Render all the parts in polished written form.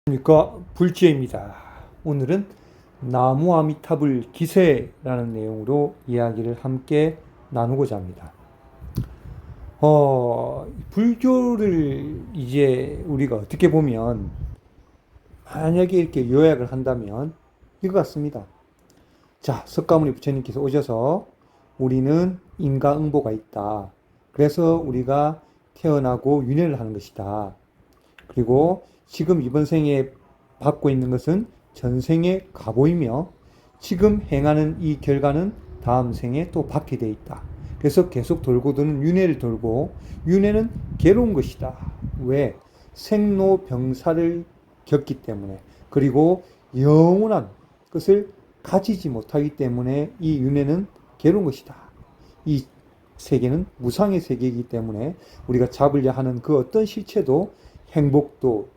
안녕하십니까, 불지혜입니다. 오늘은 나무 아미타불 기세라는 내용으로 이야기를 함께 나누고자 합니다. 불교를 이제 우리가 어떻게 보면 만약에 이렇게 요약을 한다면 이거 같습니다. 자, 석가모니 부처님께서 오셔서 우리는 인과응보가 있다. 그래서 우리가 태어나고 윤회를 하는 것이다. 그리고 지금 이번 생에 받고 있는 것은 전생의 과보이며 지금 행하는 이 결과는 다음 생에 또 받게 돼 있다. 그래서 계속 돌고 도는 윤회를 돌고, 윤회는 괴로운 것이다. 왜? 생로병사를 겪기 때문에, 그리고 영원한 것을 가지지 못하기 때문에 이 윤회는 괴로운 것이다. 이 세계는 무상의 세계이기 때문에 우리가 잡으려 하는 그 어떤 실체도, 행복도,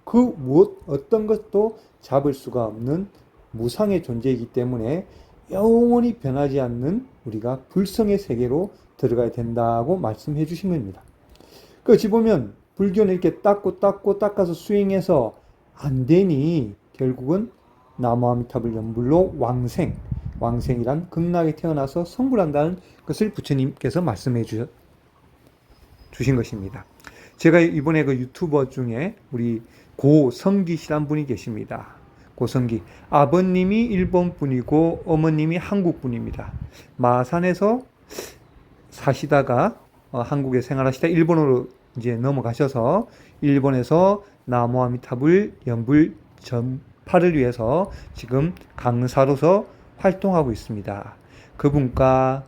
그 무엇 어떤 것도 잡을 수가 없는 무상의 존재이기 때문에 영원히 변하지 않는 우리가 불성의 세계로 들어가야 된다고 말씀해 주신 겁니다. 그 어찌 보면 불교는 이렇게 닦아서 수행해서 안 되니 결국은 나무아미타불 연불로 왕생이란 극락에 태어나서 성불한다는 것을 부처님께서 말씀해 주신 것입니다. 제가 이번에 그 유튜버 중에 우리 고성기 씨란 분이 계십니다. 고성기. 아버님이 일본 분이고 어머님이 한국 분입니다. 마산에서 사시다가 한국에 생활하시다 일본으로 이제 넘어가셔서 일본에서 나무아미타불 연불 전파를 위해서 지금 강사로서 활동하고 있습니다. 그분과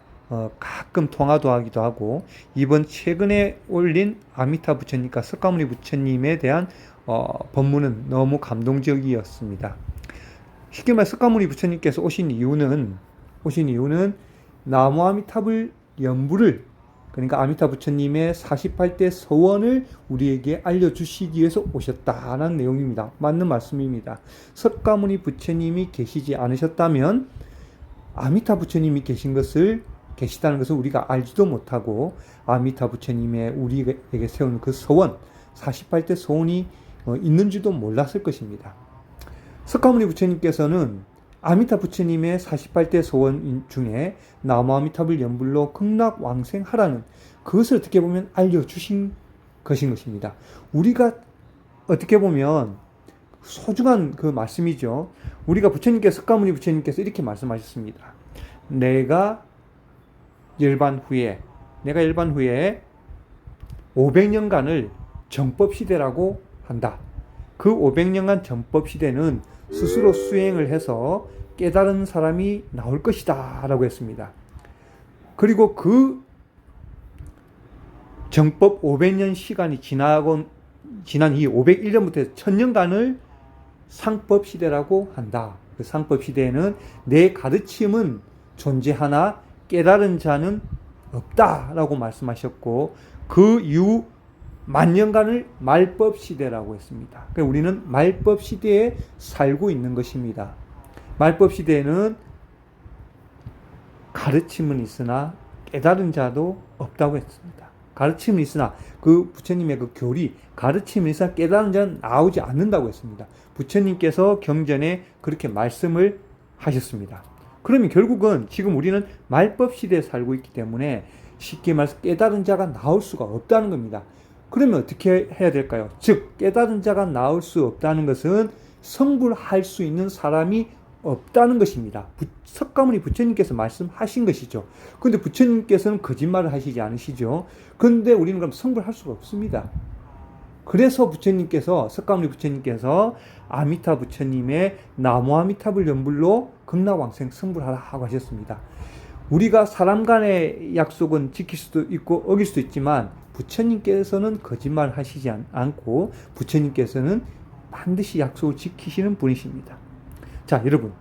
가끔 통화도 하기도 하고, 이번 최근에 올린 아미타 부처님과 석가모니 부처님에 대한 법문은 너무 감동적이었습니다. 쉽게 말해 석가모니 부처님께서 오신 이유는 나무 아미타불 연불을, 그러니까 아미타 부처님의 48대 서원을 우리에게 알려주시기 위해서 오셨다는 내용입니다. 맞는 말씀입니다. 석가모니 부처님이 계시지 않으셨다면 아미타 부처님이 계시다는 것을 우리가 알지도 못하고, 아미타 부처님의 우리에게 세운 그 서원, 48대 서원이 있는지도 몰랐을 것입니다. 석가모니 부처님께서는 아미타 부처님의 48대 서원 중에 나무아미타불 연불로 극락왕생하라는 그것을 어떻게 보면 알려주신 것입니다. 우리가 어떻게 보면 소중한 그 말씀이죠. 우리가 석가모니 부처님께서 이렇게 말씀하셨습니다. 내가 열반 후에 500년간을 정법시대라고 한다. 그 500년간 정법시대는 스스로 수행을 해서 깨달은 사람이 나올 것이다 라고 했습니다. 그리고 그 정법 500년 시간이 지난 이 501년부터 1000년간을 상법시대라고 한다. 그 상법시대에는 내 가르침은 존재하나 깨달은 자는 없다라고 말씀하셨고, 그 이후 만년간을 말법시대라고 했습니다. 그러니까 우리는 말법시대에 살고 있는 것입니다. 말법시대에는 가르침은 있으나 깨달은 자도 없다고 했습니다. 가르침은 있으나 그 부처님의 그 교리, 가르침은 있으나 깨달은 자는 나오지 않는다고 했습니다. 부처님께서 경전에 그렇게 말씀을 하셨습니다. 그러면 결국은 지금 우리는 말법 시대에 살고 있기 때문에 쉽게 말해서 깨달은 자가 나올 수가 없다는 겁니다. 그러면 어떻게 해야 될까요? 즉, 깨달은 자가 나올 수 없다는 것은 성불할 수 있는 사람이 없다는 것입니다. 석가모니 부처님께서 말씀하신 것이죠. 그런데 부처님께서는 거짓말을 하시지 않으시죠. 그런데 우리는 그럼 성불할 수가 없습니다. 그래서 석가모니 부처님께서 아미타 부처님의 나무아미타불 연불로 극락왕생 성불하라고 하셨습니다. 우리가 사람 간의 약속은 지킬 수도 있고 어길 수도 있지만 부처님께서는 거짓말 하시지 않고 부처님께서는 반드시 약속을 지키시는 분이십니다. 자, 여러분.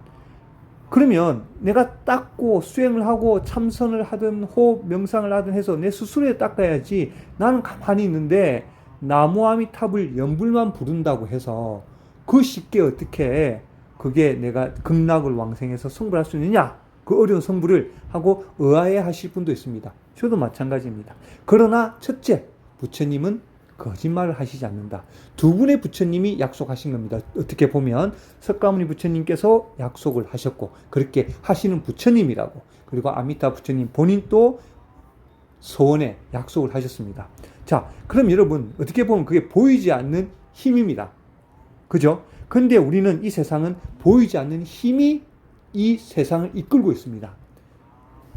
그러면 내가 닦고 수행을 하고 참선을 하든 호흡 명상을 하든 해서 내 스스로에 닦아야지, 나는 가만히 있는데 나무아미타불 연불만 부른다고 해서 그 쉽게 어떻게 그게 내가 극락을 왕생해서 성불할 수 있느냐, 그 어려운 성불을 하고 의아해 하실 분도 있습니다. 저도 마찬가지입니다. 그러나 첫째, 부처님은 거짓말을 하시지 않는다. 두 분의 부처님이 약속하신 겁니다. 어떻게 보면 석가모니 부처님께서 약속을 하셨고 그렇게 하시는 부처님이라고, 그리고 아미타 부처님 본인도 소원에 약속을 하셨습니다. 자, 그럼 여러분 어떻게 보면 그게 보이지 않는 힘입니다. 그죠? 근데 우리는 이 세상은 보이지 않는 힘이 이 세상을 이끌고 있습니다.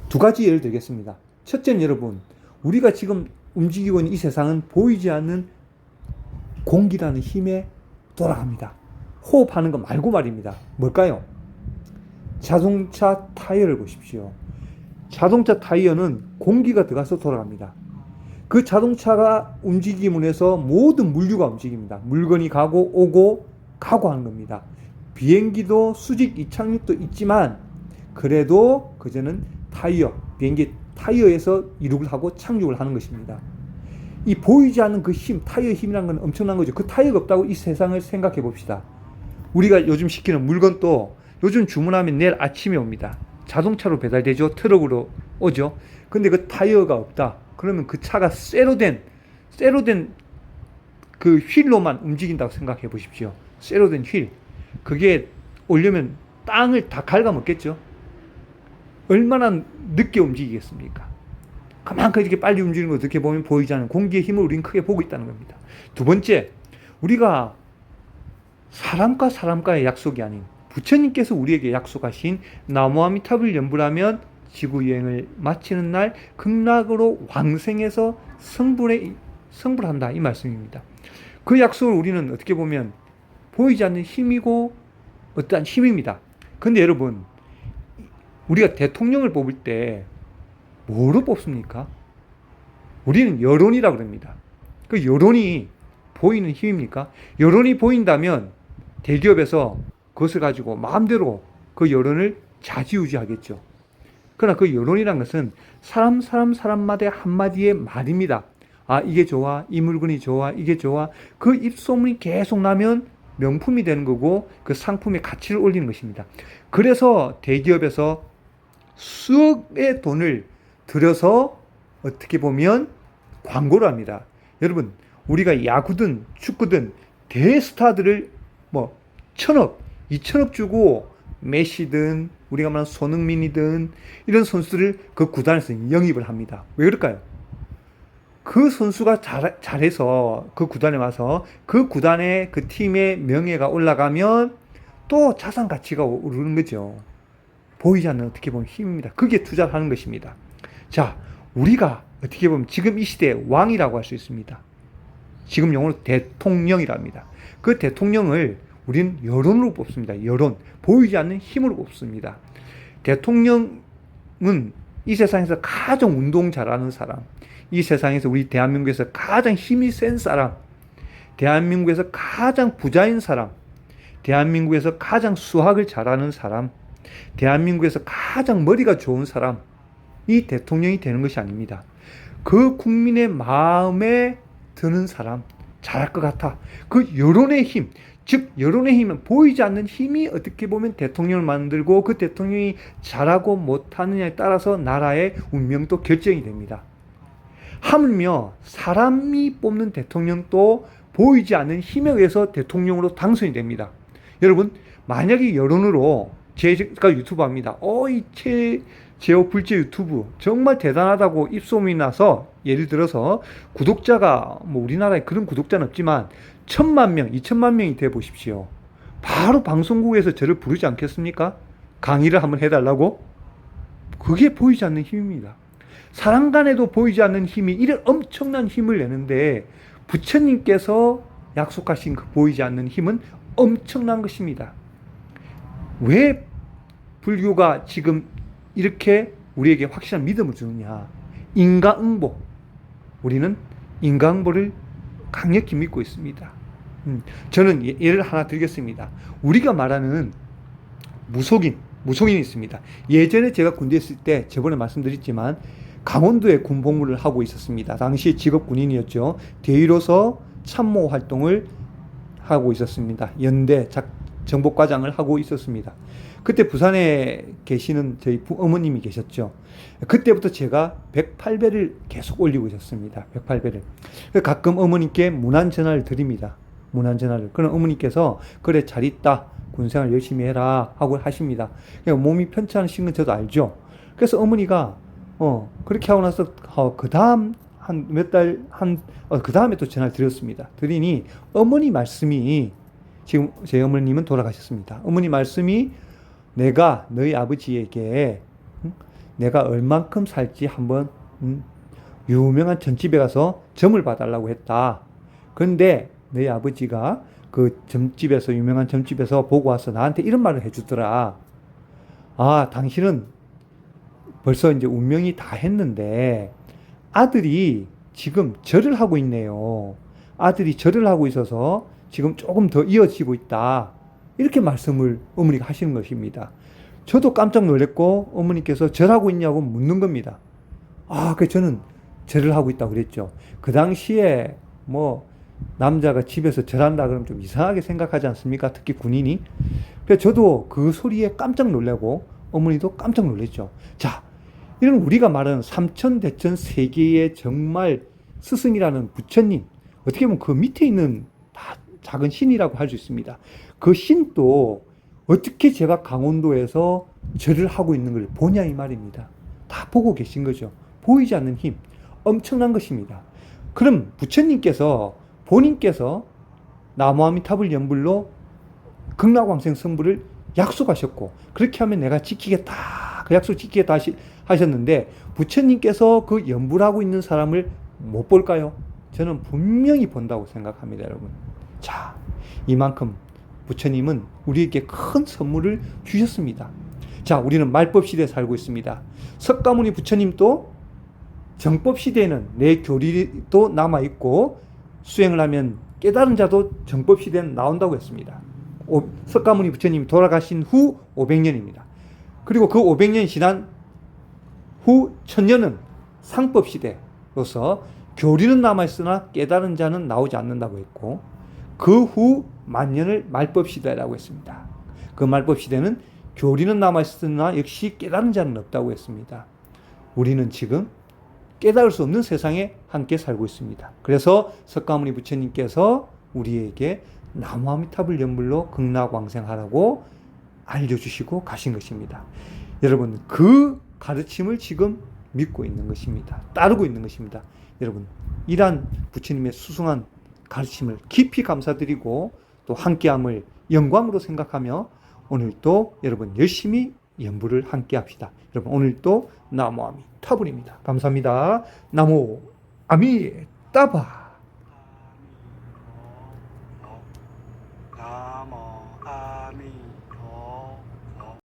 두 가지 예를 들겠습니다. 첫째는 여러분, 우리가 지금 움직이고 있는 이 세상은 보이지 않는 공기라는 힘에 돌아갑니다. 호흡하는 거 말고 말입니다. 뭘까요? 자동차 타이어를 보십시오. 자동차 타이어는 공기가 들어가서 돌아갑니다. 그 자동차가 움직임을 해서 모든 물류가 움직입니다. 물건이 가고 오고 가고 하는 겁니다. 비행기도 수직 이착륙도 있지만 그래도 그저는 타이어, 비행기 타이어에서 이륙을 하고 착륙을 하는 것입니다. 이 보이지 않는 그 힘, 타이어 힘이라는 건 엄청난 거죠. 그 타이어가 없다고 이 세상을 생각해 봅시다. 우리가 요즘 시키는 물건도 요즘 주문하면 내일 아침에 옵니다. 자동차로 배달되죠. 트럭으로 오죠. 근데 그 타이어가 없다. 그러면 그 차가 쇠로 된 그 휠로만 움직인다고 생각해 보십시오. 쇠로 된 휠. 그게 오려면 땅을 다 갉아먹겠죠. 얼마나 늦게 움직이겠습니까? 그만큼 이렇게 빨리 움직이는 거 어떻게 보면 보이지 않는 공기의 힘을 우리는 크게 보고 있다는 겁니다. 두 번째, 우리가 사람과 사람과의 약속이 아닌 부처님께서 우리에게 약속하신 나무아미타불 연불하면 지구여행을 마치는 날 극락으로 왕생해서 성불한다, 이 말씀입니다. 그 약속을 우리는 어떻게 보면 보이지 않는 힘이고 어떠한 힘입니다. 근데 여러분, 우리가 대통령을 뽑을 때 뭐로 뽑습니까? 우리는 여론이라고 합니다. 그 여론이 보이는 힘입니까? 여론이 보인다면 대기업에서 그것을 가지고 마음대로 그 여론을 좌지우지하겠죠. 그러나 그 여론이란 것은 사람마다의 한마디의 말입니다. 아, 이게 좋아, 이 물건이 좋아, 이게 좋아. 그 입소문이 계속 나면 명품이 되는 거고 그 상품의 가치를 올리는 것입니다. 그래서 대기업에서 수억의 돈을 들여서 어떻게 보면 광고를 합니다. 여러분, 우리가 야구든 축구든 대스타들을 1,000억, 2,000억 주고 메시든 우리가 말하는 손흥민이든 이런 선수들을 그 구단에서 영입을 합니다. 왜 그럴까요? 그 선수가 잘해서 그 구단에 와서 그 구단의 그 팀의 명예가 올라가면 또 자산 가치가 오르는 거죠. 보이지 않는 어떻게 보면 힘입니다. 그게 투자를 하는 것입니다. 자, 우리가 어떻게 보면 지금 이 시대의 왕이라고 할 수 있습니다. 지금 용어로 대통령이라 합니다. 그 대통령을 우리는 여론으로 뽑습니다. 여론. 보이지 않는 힘으로 뽑습니다. 대통령은 이 세상에서 가장 운동 잘하는 사람, 이 세상에서 우리 대한민국에서 가장 힘이 센 사람, 대한민국에서 가장 부자인 사람, 대한민국에서 가장 수학을 잘하는 사람, 대한민국에서 가장 머리가 좋은 사람, 이 대통령이 되는 것이 아닙니다. 그 국민의 마음에 드는 사람, 잘할 것 같아. 그 여론의 힘, 즉 여론의 힘은 보이지 않는 힘이 어떻게 보면 대통령을 만들고 그 대통령이 잘하고 못하느냐에 따라서 나라의 운명도 결정이 됩니다. 하물며 사람이 뽑는 대통령도 보이지 않는 힘에 의해서 대통령으로 당선이 됩니다. 여러분, 만약에 여론으로 제가 유튜브 합니다. 이 제오 불제 유튜브 정말 대단하다고 입소문이 나서, 예를 들어서 구독자가 우리나라에 그런 구독자는 없지만 1,000만 명, 2,000만 명이 돼 보십시오. 바로 방송국에서 저를 부르지 않겠습니까? 강의를 한번 해달라고? 그게 보이지 않는 힘입니다. 사람 간에도 보이지 않는 힘이 이런 엄청난 힘을 내는데 부처님께서 약속하신 그 보이지 않는 힘은 엄청난 것입니다. 왜 불교가 지금 이렇게 우리에게 확실한 믿음을 주느냐? 인과응보. 우리는 인과응보를 강력히 믿고 있습니다. 저는 예를 하나 드리겠습니다. 우리가 말하는 무속인이 있습니다. 예전에 제가 군대에 있을 때 저번에 말씀드렸지만 강원도에 군 복무를 하고 있었습니다. 당시 직업 군인이었죠. 대위로서 참모 활동을 하고 있었습니다. 연대 정복과장을 하고 있었습니다. 그때 부산에 계시는 저희 어머님이 계셨죠. 그때부터 제가 108배를 계속 올리고 있었습니다. 108배를. 가끔 어머님께 문안 전화를 드립니다. 문안 전화를. 그럼 어머니께서 그래 잘 있다. 군생활 열심히 해라 하고 하십니다. 몸이 편찮으신 건 저도 알죠. 그래서 어머니가 그렇게 하고 나서 그 다음 한 몇 달 그 다음에 또 전화를 드렸습니다. 드리니 어머니 말씀이 지금 제 어머님은 돌아가셨습니다. 어머니 말씀이 내가 너희 아버지에게 내가 얼만큼 살지 한번 유명한 점집에 가서 점을 봐달라고 했다. 그런데 너희 아버지가 그 점집에서 유명한 점집에서 보고 와서 나한테 이런 말을 해주더라. 아, 당신은 벌써 이제 운명이 다 했는데 아들이 지금 절을 하고 있네요. 아들이 절을 하고 있어서 지금 조금 더 이어지고 있다. 이렇게 말씀을 어머니가 하시는 것입니다. 저도 깜짝 놀랐고 어머니께서 절하고 있냐고 묻는 겁니다. 그 저는 절을 하고 있다고 그랬죠. 그 당시에 뭐 남자가 집에서 절한다 그러면 좀 이상하게 생각하지 않습니까? 특히 군인이. 그래서 저도 그 소리에 깜짝 놀라고 어머니도 깜짝 놀랐죠. 자, 이런 우리가 말하는 삼천대천 세계의 정말 스승이라는 부처님, 어떻게 보면 그 밑에 있는 작은 신이라고 할 수 있습니다. 그 신도 어떻게 제가 강원도에서 절을 하고 있는 걸 보냐 이 말입니다. 다 보고 계신 거죠. 보이지 않는 힘, 엄청난 것입니다. 그럼 부처님께서 본인께서 나무아미타불 연불로 극락왕생 성불을 약속하셨고 그렇게 하면 내가 지키겠다, 그 약속 지키겠다 하셨는데 부처님께서 그 연불하고 있는 사람을 못 볼까요? 저는 분명히 본다고 생각합니다, 여러분. 자, 이만큼 부처님은 우리에게 큰 선물을 주셨습니다. 자, 우리는 말법 시대에 살고 있습니다. 석가모니 부처님도 정법 시대에는 내 교리도 남아있고 수행을 하면 깨달은 자도 정법 시대에는 나온다고 했습니다. 석가모니 부처님이 돌아가신 후 500년입니다. 그리고 그 500년이 지난 후 1000년은 상법 시대로서 교리는 남아있으나 깨달은 자는 나오지 않는다고 했고 그 후 만년을 말법 시대라고 했습니다. 그 말법 시대는 교리는 남아있으나 역시 깨달은 자는 없다고 했습니다. 우리는 지금 깨달을 수 없는 세상에 함께 살고 있습니다. 그래서 석가모니 부처님께서 우리에게 나무아미타불 연불로 극락왕생하라고 알려주시고 가신 것입니다. 여러분, 그 가르침을 지금 믿고 있는 것입니다. 따르고 있는 것입니다. 여러분, 이러한 부처님의 수승한 가르침을 깊이 감사드리고 또 함께함을 영광으로 생각하며 오늘도 여러분 열심히 연불을 함께 합시다. 여러분, 오늘도 나무아미타불입니다. 감사합니다. 나무아미따불.